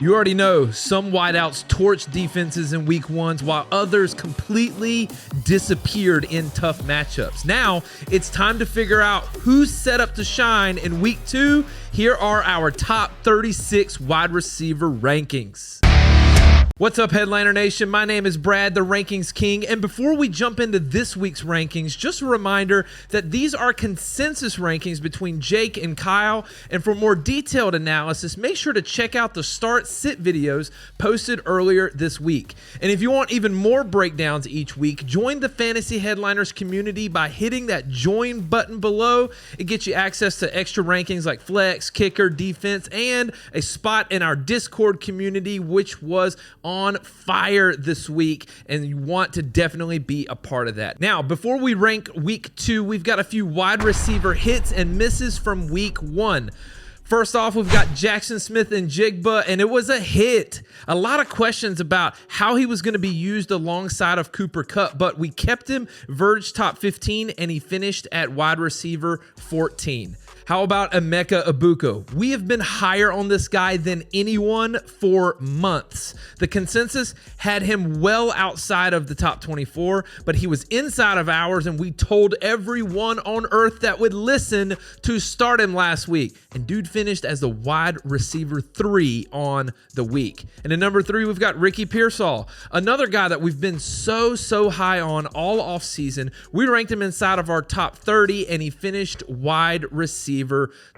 You already know some wideouts torched defenses in week ones while others completely disappeared in tough matchups. Now it's time to figure out who's set up to shine in week 2. Here are our top 36 wide receiver rankings. What's up, Headliner Nation? My name is Brad, the Rankings King, and before we jump into this week's rankings, just a reminder that these are consensus rankings between Jake and Kyle, and for more detailed analysis, make sure to check out the start-sit videos posted earlier this week. And if you want even more breakdowns each week, join the Fantasy Headliners community by hitting that join button below. It gets you access to extra rankings like flex, kicker, defense, and a spot in our Discord community, which was on fire this week, and you want to definitely be a part of that. Now, before we rank week 2, we've got a few wide receiver hits and misses from week 1. First off, we've got Jackson Smith and Jigba, and it was a hit. A lot of questions about how he was going to be used alongside of Cooper Kupp, but we kept him Verge top 15, and he finished at wide receiver 14. How about Emeka Egbuka? We have been higher on this guy than anyone for months. The consensus had him well outside of the top 24, but he was inside of ours, and we told everyone on earth that would listen to start him last week. And dude finished as the wide receiver 3 on the week. And at number 3, we've got Ricky Pearsall, another guy that we've been so high on all offseason. We ranked him inside of our top 30, and he finished wide receiver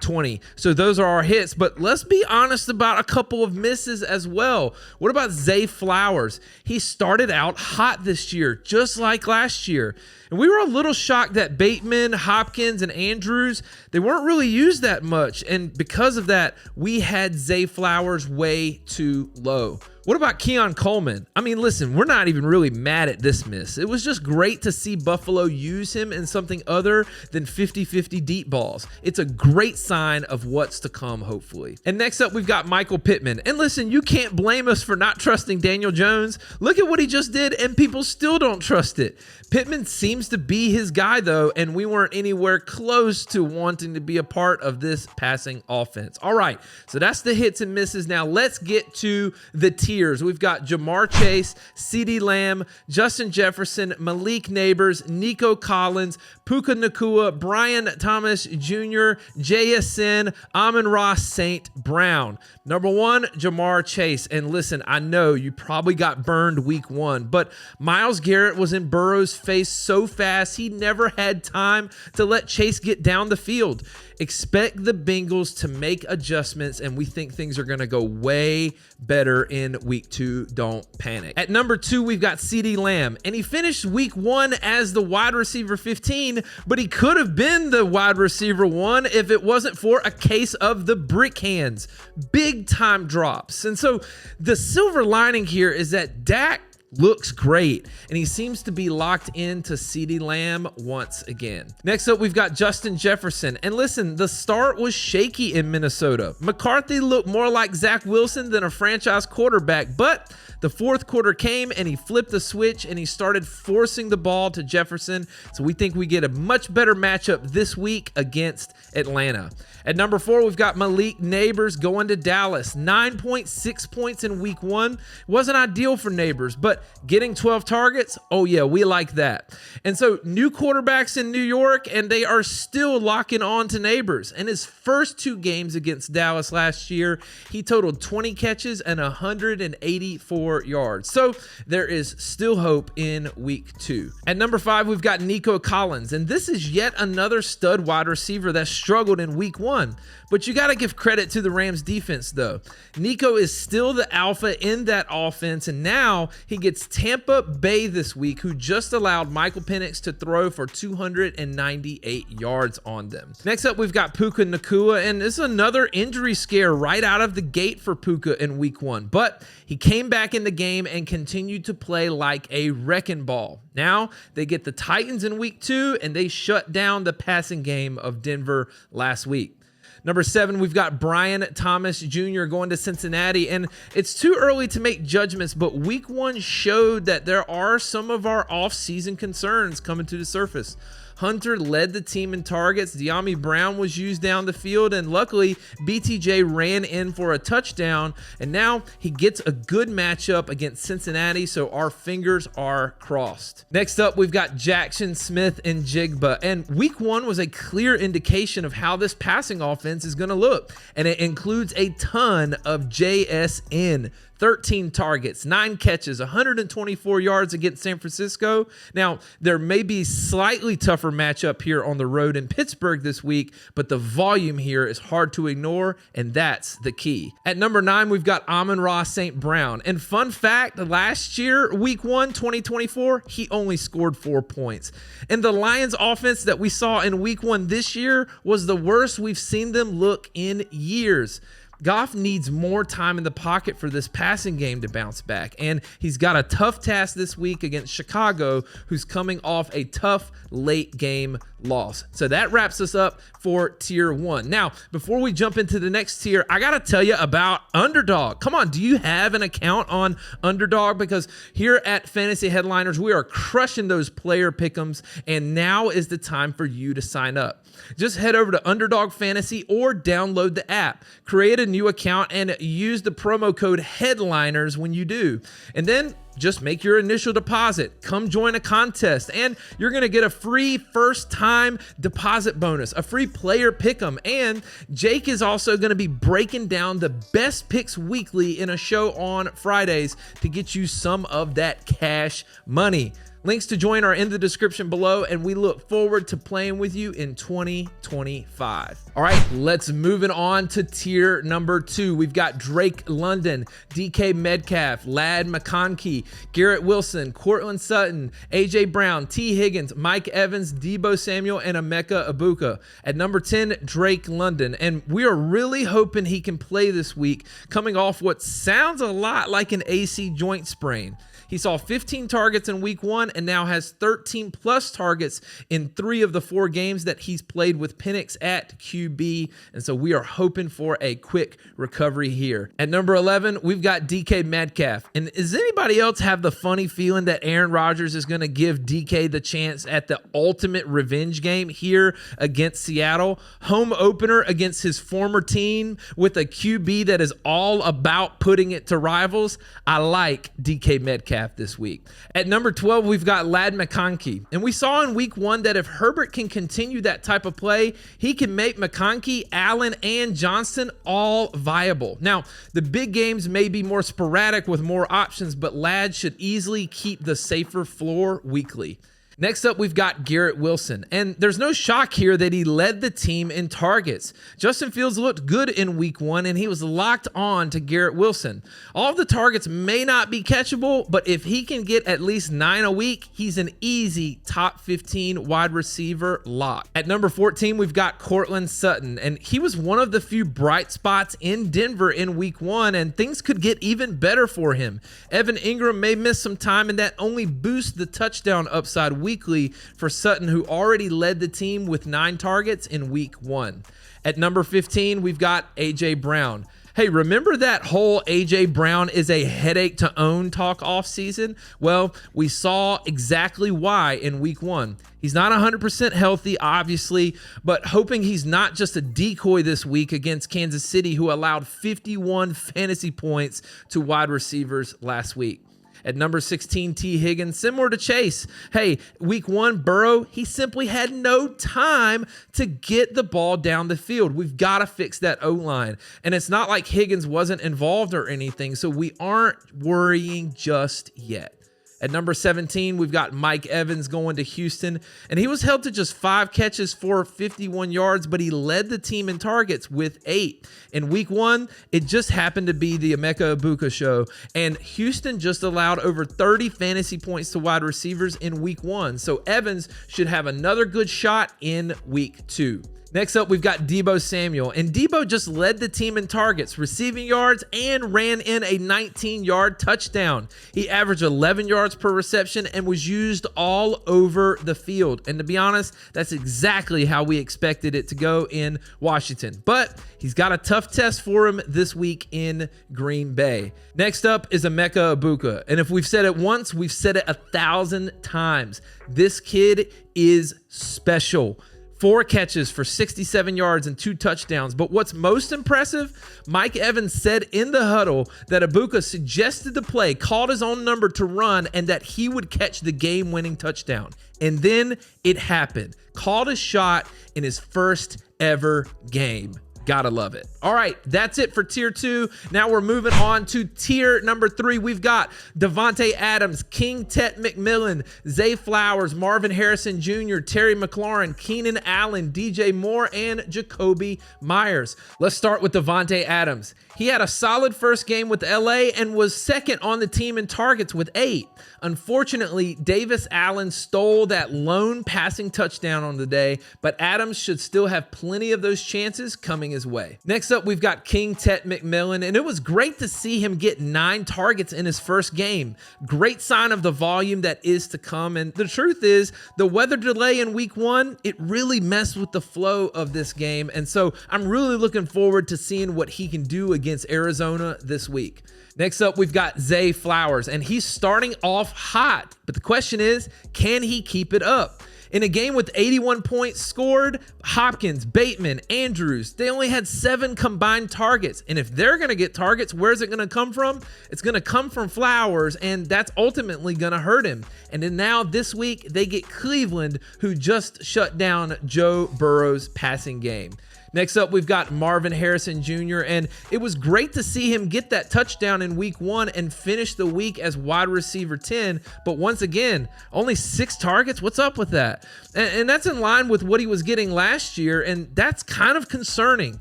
20. So those are our hits, but let's be honest about a couple of misses as well. What about Zay Flowers? He started out hot this year, just like last year. And we were a little shocked that Bateman, Hopkins, and Andrews, they weren't really used that much. And because of that, we had Zay Flowers way too low. What about Keon Coleman? I mean, listen, we're not even really mad at this miss. It was just great to see Buffalo use him in something other than 50-50 deep balls. It's a great sign of what's to come, hopefully. And next up, we've got Michael Pittman. And listen, you can't blame us for not trusting Daniel Jones. Look at what he just did, and people still don't trust it. Pittman seems to be his guy, though, and we weren't anywhere close to wanting to be a part of this passing offense. All right, so that's the hits and misses. Now let's get to the tiers. We've got Jamar Chase, CeeDee Lamb, Justin Jefferson, Malik Neighbors, Nico Collins, Puka Nacua, Brian Thomas Jr., JSN, Amon-Ra St. Brown. Number 1, Jamar Chase. And listen, I know you probably got burned week 1, but Myles Garrett was in Burrow's face so fast, he never had time to let Chase get down the field. Expect the Bengals to make adjustments, and we think things are going to go way better in week 2. Don't panic. At number 2, we've got CeeDee Lamb, and he finished week 1 as the wide receiver 15, but he could have been the wide receiver 1 if it wasn't for a case of the brick hands. Big time drops. And so the silver lining here is that Dak looks great, and he seems to be locked into CeeDee Lamb once again. Next up, we've got Justin Jefferson. And listen, the start was shaky in Minnesota. McCarthy looked more like Zach Wilson than a franchise quarterback, but the fourth quarter came and he flipped the switch and he started forcing the ball to Jefferson. So we think we get a much better matchup this week against Atlanta. At number 4, we've got Malik Neighbors going to Dallas. 9.6 points in week 1. Wasn't ideal for Neighbors, but getting 12 targets, oh yeah, we like that. And so new quarterbacks in New York, and they are still locking on to Neighbors. In his first 2 games against Dallas last year, he totaled 20 catches and 184 yards. So there is still hope in week 2. At number 5, we've got Nico Collins, and this is yet another stud wide receiver that struggled in week 1. But you got to give credit to the Rams defense, though. Nico is still the alpha in that offense, and now he gets Tampa Bay this week, who just allowed Michael Penix to throw for 298 yards on them. Next up, we've got Puka Nacua, and this is another injury scare right out of the gate for Puka in week 1. But he came back in the game and continued to play like a wrecking ball. Now they get the Titans in week 2, and they shut down the passing game of Denver last week. Number 7, we've got Brian Thomas Jr. going to Cincinnati, and it's too early to make judgments, but week 1 showed that there are some of our off-season concerns coming to the surface. Hunter led the team in targets. De'Ami Brown was used down the field, and luckily BTJ ran in for a touchdown, and now he gets a good matchup against Cincinnati, so our fingers are crossed. Next up, we've got Jackson Smith and Jigba, and week 1 was a clear indication of how this passing offense is going to look, and it includes a ton of JSN. 13 targets, 9 catches, 124 yards against San Francisco. Now, there may be slightly tougher matchup here on the road in Pittsburgh this week, but the volume here is hard to ignore, and that's the key. At number 9, we've got Amon-Ra St. Brown. And fun fact, last year, week 1, 2024, he only scored 4 points. And the Lions offense that we saw in week 1 this year was the worst we've seen them look in years. Goff needs more time in the pocket for this passing game to bounce back, and he's got a tough task this week against Chicago, who's coming off a tough late game loss. So that wraps us up for tier 1. Now, before we jump into the next tier, I gotta tell you about Underdog. Come on, do you have an account on Underdog? Because here at Fantasy Headliners, we are crushing those player pick'ems, and now is the time for you to sign up. Just head over to Underdog Fantasy or download the app. Create a new account and use the promo code HEADLINERS when you do. And then just make your initial deposit. Come join a contest, and you're going to get a free first-time deposit bonus, a free player pick'em, and Jake is also going to be breaking down the best picks weekly in a show on Fridays to get you some of that cash money. Links to join are in the description below, and we look forward to playing with you in 2025. All right, let's move it on to tier number 2. We've got Drake London, DK Metcalf, Ladd McConkey, Garrett Wilson, Courtland Sutton, AJ Brown, T. Higgins, Mike Evans, Deebo Samuel, and Emeka Egbuka. At number 10, Drake London, and we are really hoping he can play this week, coming off what sounds a lot like an AC joint sprain. He saw 15 targets in week 1 and now has 13 plus targets in 3 of the 4 games that he's played with Penix at QB. And so we are hoping for a quick recovery here. At number 11, we've got DK Metcalf. And does anybody else have the funny feeling that Aaron Rodgers is going to give DK the chance at the ultimate revenge game here against Seattle? Home opener against his former team with a QB that is all about putting it to rivals. I like DK Metcalf this week. At number 12, we've got Ladd McConkey. And we saw in week 1 that if Herbert can continue that type of play, he can make McConkey, Allen, and Johnson all viable. Now, the big games may be more sporadic with more options, but Ladd should easily keep the safer floor weekly. Next up, we've got Garrett Wilson, and there's no shock here that he led the team in targets. Justin Fields looked good in week 1, and he was locked on to Garrett Wilson. All of the targets may not be catchable, but if he can get at least 9 a week, he's an easy top 15 wide receiver lock. At number 14, we've got Courtland Sutton, and he was one of the few bright spots in Denver in week 1, and things could get even better for him. Evan Ingram may miss some time, and that only boosts the touchdown upside weekly for Sutton, who already led the team with 9 targets in week 1. At number 15, we've got AJ Brown. Hey, remember that whole AJ Brown is a headache to own talk off season? Well, we saw exactly why in week 1. He's not 100% healthy, obviously, but hoping he's not just a decoy this week against Kansas City, who allowed 51 fantasy points to wide receivers last week. At number 16, T. Higgins, similar to Chase. Hey, week 1, Burrow, he simply had no time to get the ball down the field. We've got to fix that O-line. And it's not like Higgins wasn't involved or anything, so we aren't worrying just yet. At number 17, we've got Mike Evans going to Houston, and he was held to just 5 catches for 51 yards, but he led the team in targets with 8. In week 1, it just happened to be the Emeka Egbuka show, and Houston just allowed over 30 fantasy points to wide receivers in week 1, so Evans should have another good shot in week 2. Next up, we've got Deebo Samuel, and Deebo just led the team in targets, receiving yards, and ran in a 19-yard touchdown. He averaged 11 yards per reception and was used all over the field. And to be honest, that's exactly how we expected it to go in Washington. But he's got a tough test for him this week in Green Bay. Next up is Emeka Egbuka, and if we've said it once, we've said it 1,000 times. This kid is special. 4 catches for 67 yards and 2 touchdowns. But what's most impressive, Mike Evans said in the huddle that Egbuka suggested the play, called his own number to run, and that he would catch the game-winning touchdown. And then it happened. Called a shot in his first ever game. Gotta love it. All right, that's it for tier 2. Now we're moving on to tier number 3. We've got Davante Adams, King Tet McMillan, Zay Flowers, Marvin Harrison Jr., Terry McLaurin, Keenan Allen, DJ Moore, and Jakobi Meyers. Let's start with Davante Adams. He had a solid first game with LA and was second on the team in targets with 8. Unfortunately, Davis Allen stole that lone passing touchdown on the day, but Adams should still have plenty of those chances coming his way. Next up, we've got King Tet McMillan, and it was great to see him get 9 targets in his first game. Great sign of the volume that is to come, and the truth is, the weather delay in week 1, it really messed with the flow of this game, and so I'm really looking forward to seeing what he can do against Arizona this week. Next up, we've got Zay Flowers, and he's starting off hot, but the question is, can he keep it up? In a game with 81 points scored, Hopkins, Bateman, Andrews, they only had 7 combined targets. And if they're going to get targets, where's it going to come from? It's going to come from Flowers, and that's ultimately going to hurt him. And then now this week, they get Cleveland, who just shut down Joe Burrow's passing game. Next up, we've got Marvin Harrison Jr., and it was great to see him get that touchdown in week 1 and finish the week as wide receiver 10. But once again, only 6 targets. What's up with that? And that's in line with what he was getting last year, and that's kind of concerning.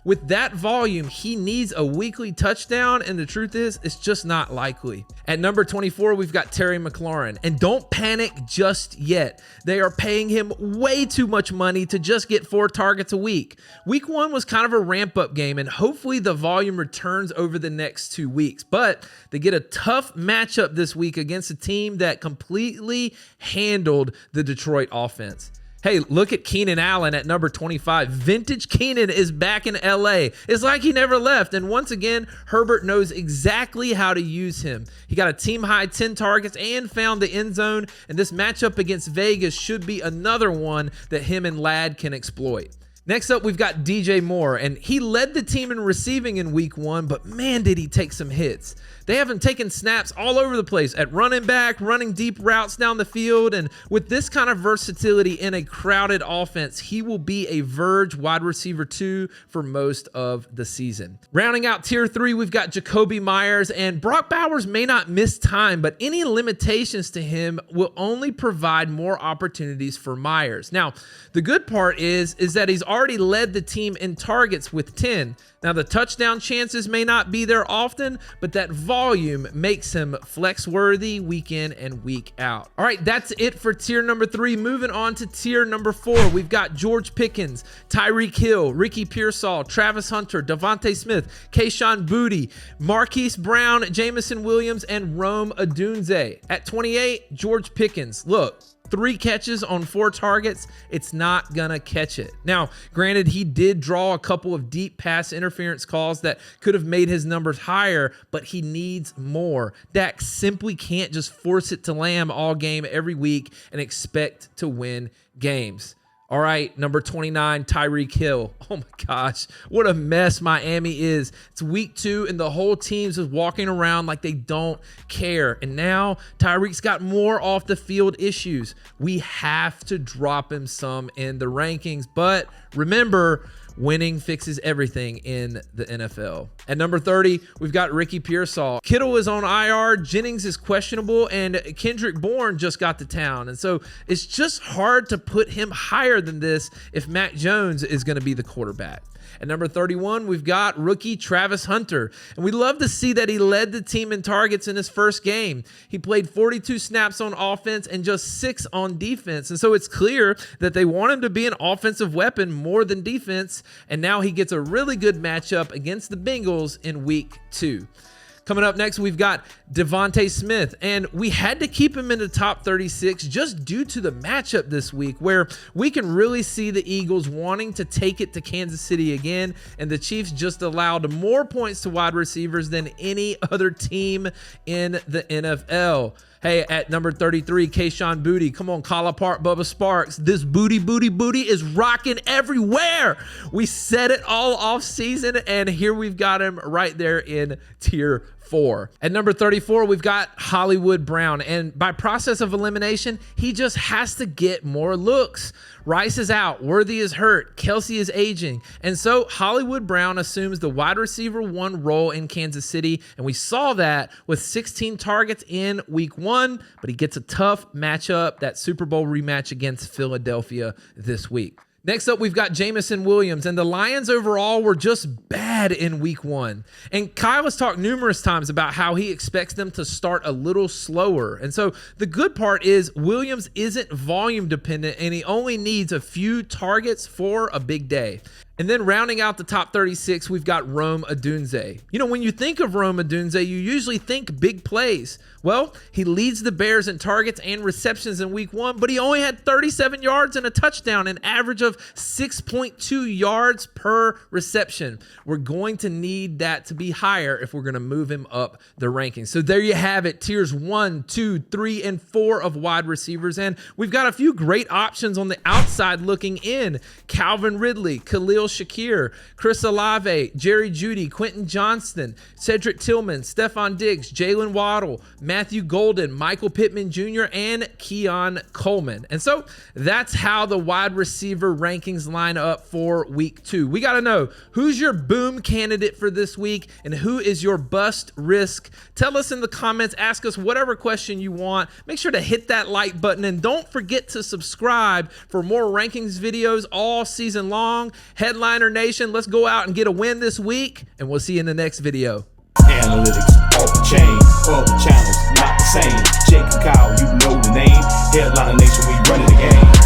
With that volume, he needs a weekly touchdown, and the truth is, it's just not likely. At number 24, we've got Terry McLaurin, and don't panic just yet. They are paying him way too much money to just get 4 targets a week. Week 1 was kind of a ramp-up game, and hopefully the volume returns over the next 2 weeks. But they get a tough matchup this week against a team that completely handled the Detroit offense. Hey, look at Keenan Allen at number 25. Vintage Keenan is back in LA. It's like he never left. And once again, Herbert knows exactly how to use him. He got a team-high 10 targets and found the end zone. And this matchup against Vegas should be another one that him and Ladd can exploit. Next up, we've got DJ Moore, and he led the team in receiving in week 1, but man, did he take some hits. They have him taking snaps all over the place at running back, running deep routes down the field, and with this kind of versatility in a crowded offense, he will be a Verge wide receiver 2 for most of the season. Rounding out tier 3, we've got Jakobi Meyers, and Brock Bowers may not miss time, but any limitations to him will only provide more opportunities for Meyers. Now, the good part is that he's already led the team in targets with 10. Now, the touchdown chances may not be there often, but that volume makes him flex-worthy week in and week out. All right, that's it for tier number 3. Moving on to tier number 4, we've got George Pickens, Tyreek Hill, Ricky Pearsall, Travis Hunter, Devontae Smith, Kayshon Boutte, Marquise Brown, Jamison Williams, and Rome Odunze. At 28, George Pickens. Look, 3 catches on 4 targets, it's not gonna catch it. Now, granted, he did draw a couple of deep pass interference calls that could have made his numbers higher, but he needs more. Dak simply can't just force it to Lamb all game every week and expect to win games. All right, number 29, Tyreek Hill. Oh my gosh, what a mess Miami is. It's week 2 and the whole team's just walking around like they don't care. And now Tyreek's got more off the field issues. We have to drop him some in the rankings. But remember, winning fixes everything in the NFL. At number 30, we've got Ricky Pearsall. Kittle is on IR, Jennings is questionable, and Kendrick Bourne just got to town. And so it's just hard to put him higher than this if Mac Jones is going to be the quarterback. At number 31, we've got rookie Travis Hunter. And we love to see that he led the team in targets in his first game. He played 42 snaps on offense and just 6 on defense. And so it's clear that they want him to be an offensive weapon more than defense. And now he gets a really good matchup against the Bengals in week 2. Coming up next, we've got Devontae Smith, and we had to keep him in the top 36 just due to the matchup this week, where we can really see the Eagles wanting to take it to Kansas City again, and the Chiefs just allowed more points to wide receivers than any other team in the NFL. Hey, at number 33, Kayshon Boutte. Come on, call apart Bubba Sparks. This booty is rocking everywhere. We said it all off season, and here we've got him right there in tier 4. At number 34, we've got Hollywood Brown. And by process of elimination, he just has to get more looks. Rice is out. Worthy is hurt. Kelsey is aging. And so Hollywood Brown assumes the wide receiver 1 role in Kansas City. And we saw that with 16 targets in week 1. But he gets a tough matchup, that Super Bowl rematch against Philadelphia this week. Next up, we've got Jameson Williams, and the Lions overall were just bad in week 1. And Kyle has talked numerous times about how he expects them to start a little slower. And so the good part is Williams isn't volume dependent, and he only needs a few targets for a big day. And then rounding out the top 36, we've got Rome Odunze. You know, when you think of Rome Odunze, you usually think big plays. Well, he leads the Bears in targets and receptions in week 1, but he only had 37 yards and a touchdown, an average of 6.2 yards per reception. We're going to need that to be higher if we're going to move him up the rankings. So there you have it, tiers 1, 2, 3, and 4 of wide receivers. And we've got a few great options on the outside looking in. Calvin Ridley, Khalil Shakir, Chris Olave, Jerry Jeudy, Quentin Johnston, Cedric Tillman, Stephon Diggs, Jalen Waddle, Matthew Golden, Michael Pittman Jr., and Keon Coleman. And so that's how the wide receiver rankings line up for week 2. We got to know who's your boom candidate for this week and who is your bust risk. Tell us in the comments, ask us whatever question you want. Make sure to hit that like button and don't forget to subscribe for more rankings videos all season long. Headliner Nation, let's go out and get a win this week, and we'll see you in the next video. Analytics off the chain, other channels not the same. Jake and Kyle, you know the name. Headliner Nation, we running the game.